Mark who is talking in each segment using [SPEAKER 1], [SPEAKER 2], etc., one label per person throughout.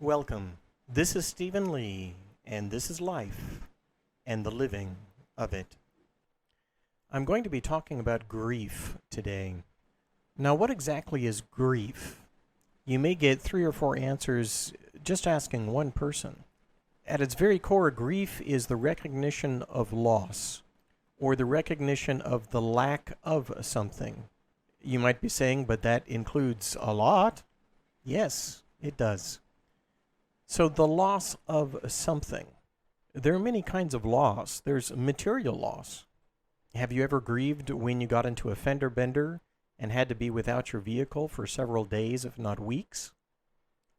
[SPEAKER 1] Welcome. This is Stephen Lee, and this is life and the living of it. I'm going to be talking about grief today. Now, what exactly is grief? You may get 3 or 4 answers just asking one person. At its very core, grief is the recognition of loss, or the recognition of the lack of something. You might be saying, but that includes a lot. Yes, it does. So the loss of something. There are many kinds of loss. There's material loss. Have you ever grieved when you got into a fender bender and had to be without your vehicle for several days, if not weeks?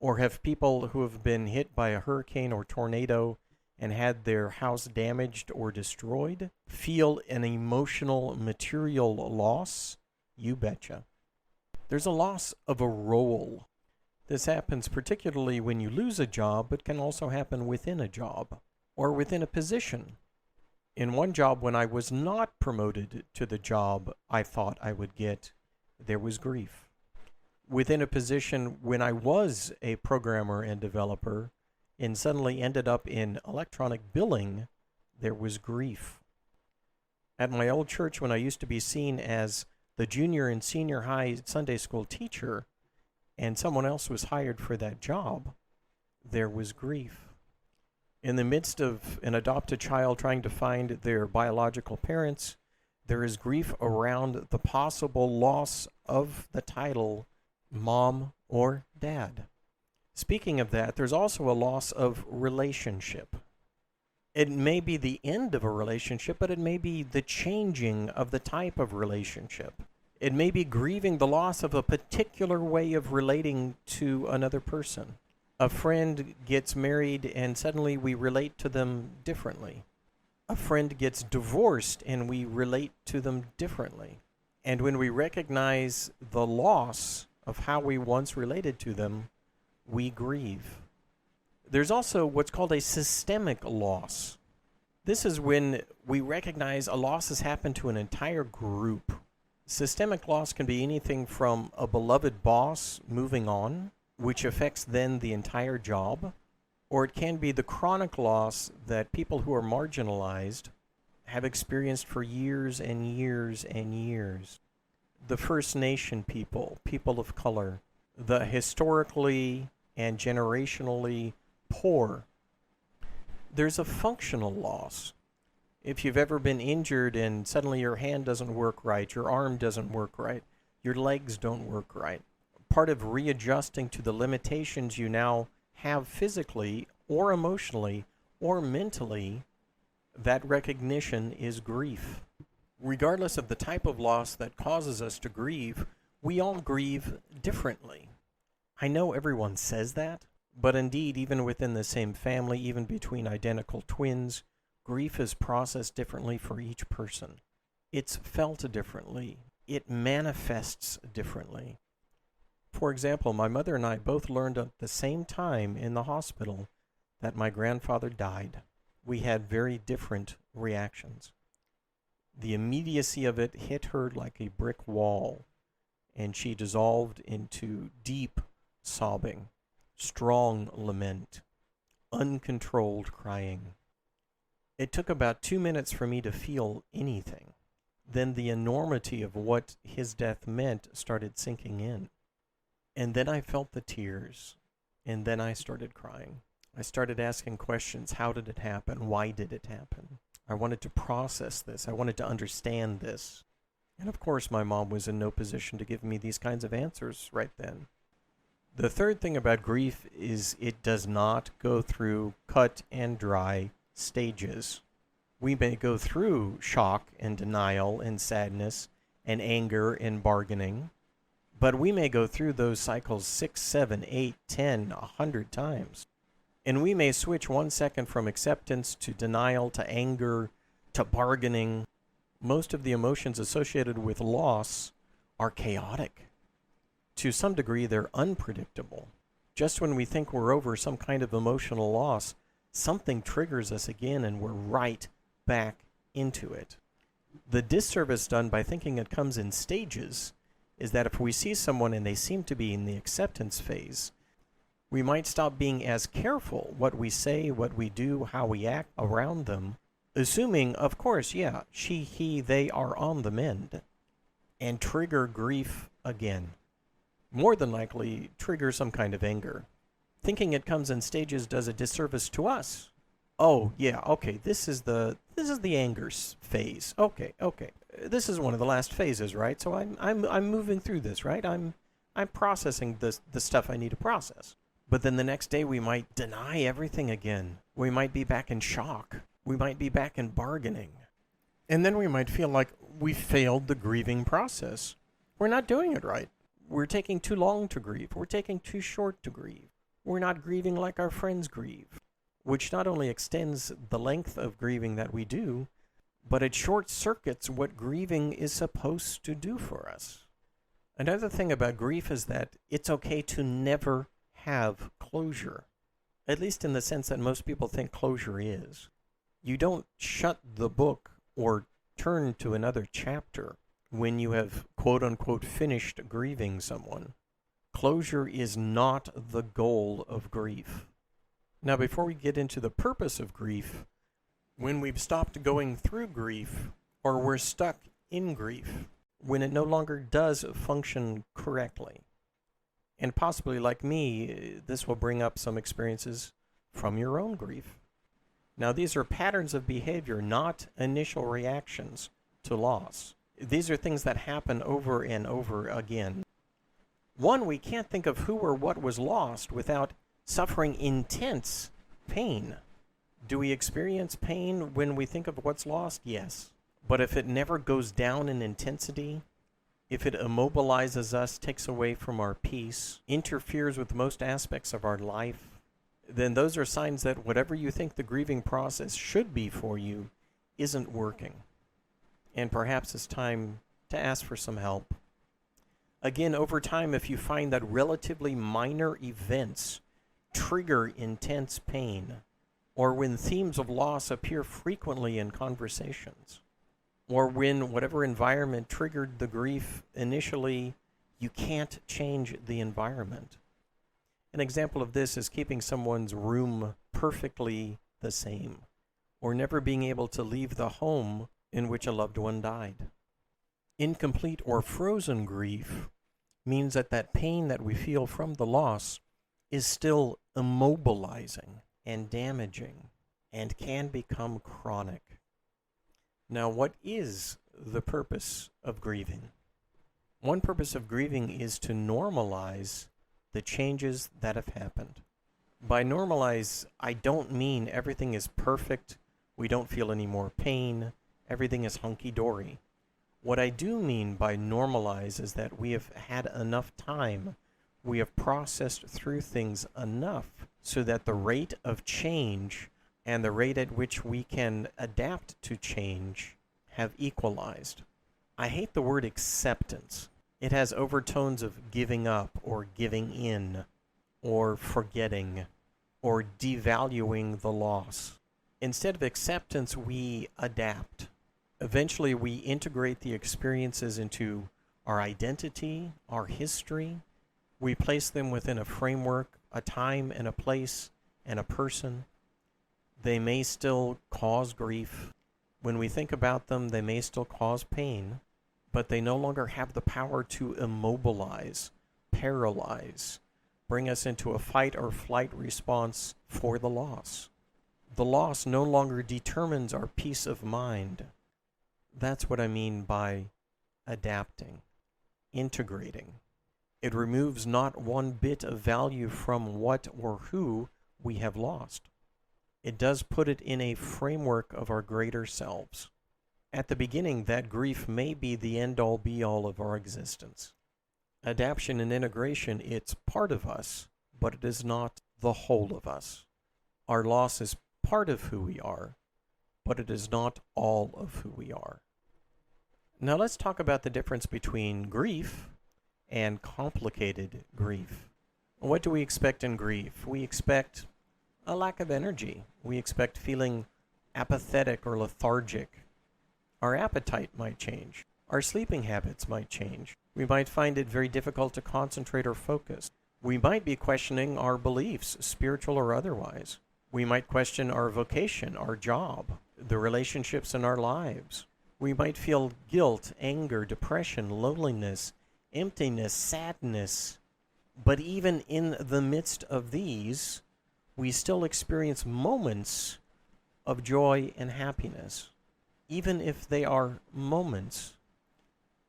[SPEAKER 1] Or have people who have been hit by a hurricane or tornado and had their house damaged or destroyed feel an emotional, material loss? You betcha. There's a loss of a role. This happens particularly when you lose a job, but can also happen within a job or within a position. In one job, when I was not promoted to the job I thought I would get, there was grief. Within a position when I was a programmer and developer and suddenly ended up in electronic billing, there was grief. At my old church, when I used to be seen as the junior and senior high Sunday school teacher, and someone else was hired for that job, there was grief. In the midst of an adopted child trying to find their biological parents, there is grief around the possible loss of the title mom or dad. Speaking of that, there's also a loss of relationship. It may be the end of a relationship, but it may be the changing of the type of relationship. It may be grieving the loss of a particular way of relating to another person. A friend gets married and suddenly we relate to them differently. A friend gets divorced and we relate to them differently. And when we recognize the loss of how we once related to them, we grieve. There's also what's called a systemic loss. This is when we recognize a loss has happened to an entire group. Systemic loss can be anything from a beloved boss moving on, which affects then the entire job, or it can be the chronic loss that people who are marginalized have experienced for years and years and years. The First Nation people, people of color, the historically and generationally poor. There's a functional loss. If you've ever been injured and suddenly your hand doesn't work right, your arm doesn't work right, your legs don't work right, part of readjusting to the limitations you now have physically or emotionally or mentally, that recognition is grief. Regardless of the type of loss that causes us to grieve, we all grieve differently. I know everyone says that, but indeed, even within the same family, even between identical twins, grief is processed differently for each person. It's felt differently. It manifests differently. For example, my mother and I both learned at the same time in the hospital that my grandfather died. We had very different reactions. The immediacy of it hit her like a brick wall, and she dissolved into deep sobbing, strong lament, uncontrolled crying. It took about 2 minutes for me to feel anything. Then the enormity of what his death meant started sinking in. And then I felt the tears. And then I started crying. I started asking questions. How did it happen? Why did it happen? I wanted to process this. I wanted to understand this. And of course, my mom was in no position to give me these kinds of answers right then. The third thing about grief is it does not go through cut and dry stages. We may go through shock and denial and sadness and anger and bargaining, but we may go through those cycles 6, 7, 8, 10, 100 times. And we may switch 1 second from acceptance to denial to anger to bargaining. Most of the emotions associated with loss are chaotic. To some degree, they're unpredictable. Just when we think we're over some kind of emotional loss, something triggers us again and we're right back into it. The disservice done by thinking it comes in stages is that if we see someone and they seem to be in the acceptance phase, We might stop being as careful what we say, what we do, how we act around them, assuming, of course, yeah, she, he, they are on the mend, and trigger grief again. More than likely, trigger some kind of anger. Thinking it comes in stages does a disservice to us. Oh, yeah, okay, this is the anger phase. Okay. This is one of the last phases, right? So I'm moving through this, right? I'm processing the stuff I need to process. But then the next day we might deny everything again. We might be back in shock. We might be back in bargaining. And then we might feel like we failed the grieving process. We're not doing it right. We're taking too long to grieve. We're taking too short to grieve. We're not grieving like our friends grieve, which not only extends the length of grieving that we do, but it short circuits what grieving is supposed to do for us. Another thing about grief is that it's okay to never have closure, at least in the sense that most people think closure is. You don't shut the book or turn to another chapter when you have quote-unquote finished grieving someone. Closure is not the goal of grief. Now, before we get into the purpose of grief, when we've stopped going through grief, or we're stuck in grief, when it no longer does function correctly, and possibly, like me, this will bring up some experiences from your own grief. Now, these are patterns of behavior, not initial reactions to loss. These are things that happen over and over again. One, we can't think of who or what was lost without suffering intense pain. Do we experience pain when we think of what's lost? Yes. But if it never goes down in intensity, if it immobilizes us, takes away from our peace, interferes with most aspects of our life, then those are signs that whatever you think the grieving process should be for you isn't working. And perhaps it's time to ask for some help. Again, over time, if you find that relatively minor events trigger intense pain, or when themes of loss appear frequently in conversations, or when whatever environment triggered the grief initially, you can't change the environment. An example of this is keeping someone's room perfectly the same, or never being able to leave the home in which a loved one died. Incomplete or frozen grief means that pain that we feel from the loss is still immobilizing and damaging and can become chronic. Now, what is the purpose of grieving? One purpose of grieving is to normalize the changes that have happened. By normalize, I don't mean everything is perfect, we don't feel any more pain, everything is hunky-dory. What I do mean by normalize is that we have had enough time, we have processed through things enough so that the rate of change and the rate at which we can adapt to change have equalized. I hate the word acceptance. It has overtones of giving up or giving in or forgetting or devaluing the loss. Instead of acceptance, we adapt. Eventually, we integrate the experiences into our identity, our history. We place them within a framework, a time and a place and a person. They may still cause grief. When we think about them, they may still cause pain, but they no longer have the power to immobilize, paralyze, bring us into a fight or flight response for the loss. The loss no longer determines our peace of mind. That's what I mean by adapting, integrating. It removes not one bit of value from what or who we have lost. It does put it in a framework of our greater selves. At the beginning, that grief may be the end-all be-all of our existence. Adaptation and integration, it's part of us, but it is not the whole of us. Our loss is part of who we are, but it is not all of who we are. Now let's talk about the difference between grief and complicated grief. What do we expect in grief? We expect a lack of energy. We expect feeling apathetic or lethargic. Our appetite might change. Our sleeping habits might change. We might find it very difficult to concentrate or focus. We might be questioning our beliefs, spiritual or otherwise. We might question our vocation, our job, the relationships in our lives. We might feel guilt, anger, depression, loneliness, emptiness, sadness. But even in the midst of these, we still experience moments of joy and happiness, even if they are moments.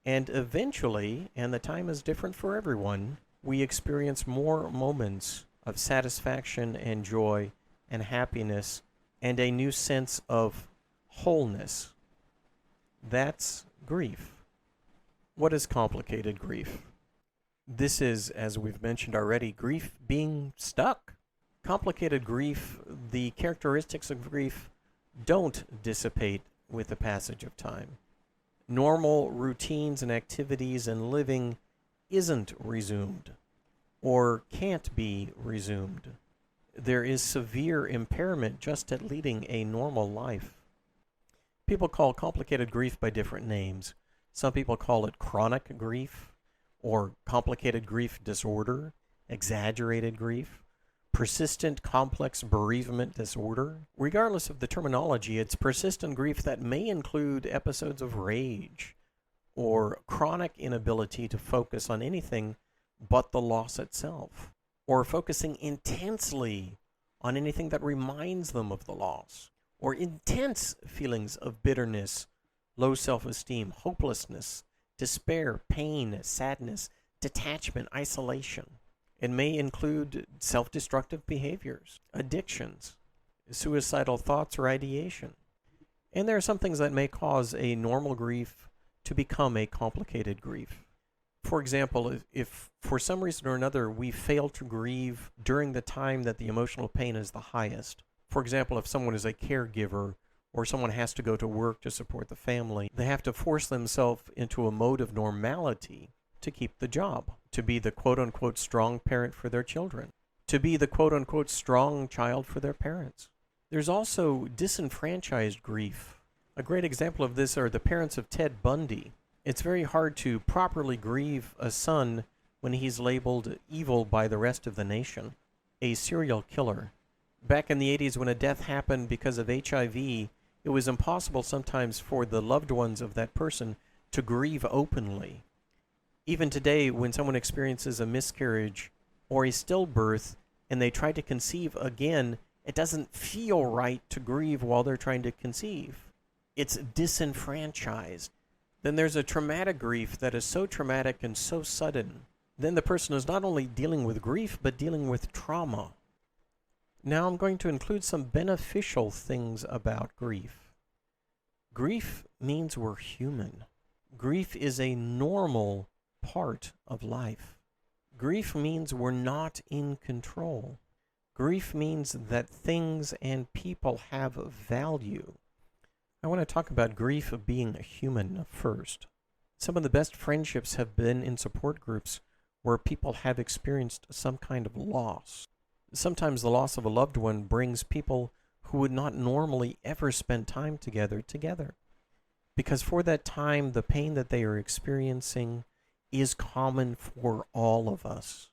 [SPEAKER 1] And eventually, and the time is different for everyone, we experience more moments of satisfaction and joy and happiness and a new sense of wholeness. That's grief. What is complicated grief? This is, as we've mentioned already, grief being stuck. Complicated grief, the characteristics of grief don't dissipate with the passage of time. Normal routines and activities and living isn't resumed or can't be resumed. There is severe impairment just at leading a normal life. People call complicated grief by different names. Some people call it chronic grief or complicated grief disorder, exaggerated grief, persistent complex bereavement disorder. Regardless of the terminology, it's persistent grief that may include episodes of rage or chronic inability to focus on anything but the loss itself, or focusing intensely on anything that reminds them of the loss, or intense feelings of bitterness, low self-esteem, hopelessness, despair, pain, sadness, detachment, isolation. It may include self-destructive behaviors, addictions, suicidal thoughts or ideation. And there are some things that may cause a normal grief to become a complicated grief. For example, if for some reason or another we fail to grieve during the time that the emotional pain is the highest, for example, if someone is a caregiver or someone has to go to work to support the family, they have to force themselves into a mode of normality to keep the job, to be the quote-unquote strong parent for their children, to be the quote-unquote strong child for their parents. There's also disenfranchised grief. A great example of this are the parents of Ted Bundy. It's very hard to properly grieve a son when he's labeled evil by the rest of the nation, a serial killer. Back in the 80s, when a death happened because of HIV, it was impossible sometimes for the loved ones of that person to grieve openly. Even today, when someone experiences a miscarriage or a stillbirth and they try to conceive again, it doesn't feel right to grieve while they're trying to conceive. It's disenfranchised. Then there's a traumatic grief that is so traumatic and so sudden. Then the person is not only dealing with grief, but dealing with trauma. Now I'm going to include some beneficial things about grief. Grief means we're human. Grief is a normal part of life. Grief means we're not in control. Grief means that things and people have value. I want to talk about grief of being a human first. Some of the best friendships have been in support groups where people have experienced some kind of loss. Sometimes the loss of a loved one brings people who would not normally ever spend time together, because for that time, the pain that they are experiencing is common for all of us.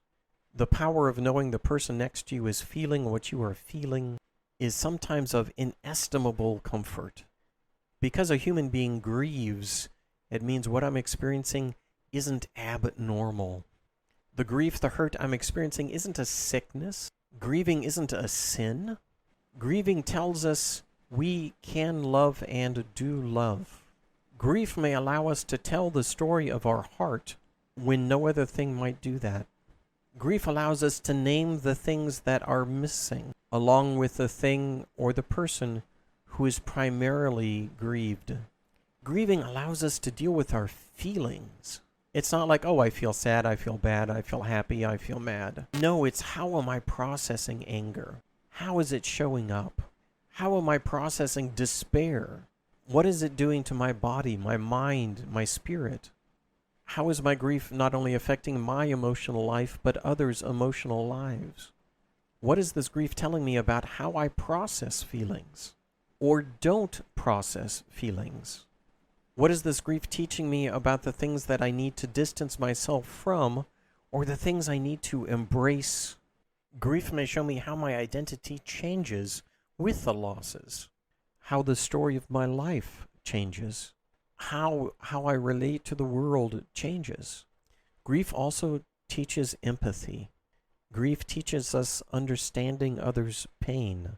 [SPEAKER 1] The power of knowing the person next to you is feeling what you are feeling is sometimes of inestimable comfort. Because a human being grieves, it means what I'm experiencing isn't abnormal. The grief, the hurt I'm experiencing isn't a sickness. Grieving isn't a sin. Grieving tells us we can love and do love. Grief may allow us to tell the story of our heart when no other thing might do that. Grief allows us to name the things that are missing, along with the thing or the person who is primarily grieved. Grieving allows us to deal with our feelings. It's not like, oh, I feel sad, I feel bad, I feel happy, I feel mad. No, it's how am I processing anger? How is it showing up? How am I processing despair? What is it doing to my body, my mind, my spirit? How is my grief not only affecting my emotional life, but others' emotional lives? What is this grief telling me about how I process feelings or don't process feelings? What is this grief teaching me about the things that I need to distance myself from or the things I need to embrace. Grief may show me how my identity changes with the losses, how the story of my life changes, how I relate to the world changes. Grief also teaches empathy. Grief teaches us understanding others' pain.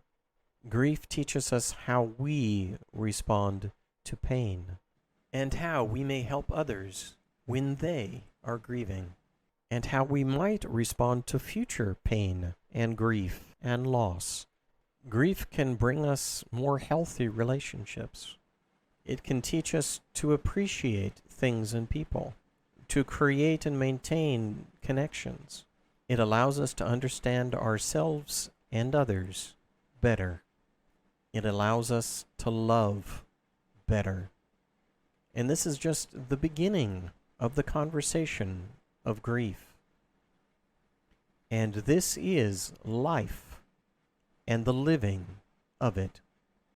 [SPEAKER 1] Grief teaches us how we respond to pain, and how we may help others when they are grieving, and how we might respond to future pain and grief and loss. Grief can bring us more healthy relationships. It can teach us to appreciate things and people, to create and maintain connections. It allows us to understand ourselves and others better. It allows us to love better. And this is just the beginning of the conversation of grief. And this is life and the living of it.